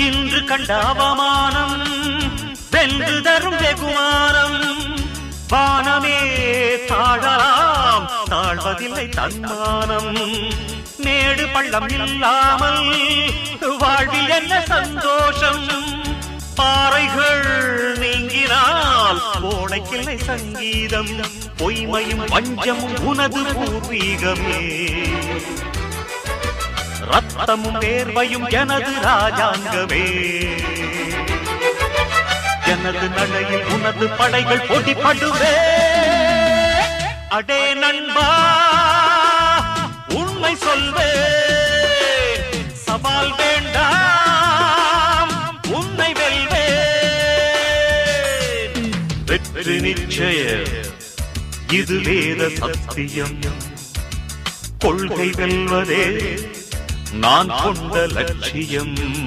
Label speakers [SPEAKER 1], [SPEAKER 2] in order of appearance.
[SPEAKER 1] இன்று கண்ட அவமானம் வென்று தரும் வெகுமானம். வானமே தாழலாம், தாழ்வதில்லை தன்மானம். மேடு பள்ளம் இல்லாமல் வாழ்வில் என்ன சந்தோஷம். பாறைகள் நீங்கினால் கோடைக்கில்லை சங்கீதம். பொய்மையும் வஞ்சமும் உனது பூர்வீகமே. ரத்தமும் வேர்வையும் எனது ராஜாங்கமே. எனது நடையில் உனது படைகள் போட்டிப்படுவே. அடே நண்பா, உண்மை சொல்வே. சவால் வேண்டாம், உன்னை வெல்வே. வெற்றி நிச்சயம், இது வேத சத்தியம். கொள்கை வெல்வதே நான் கொண்ட லட்சியம்.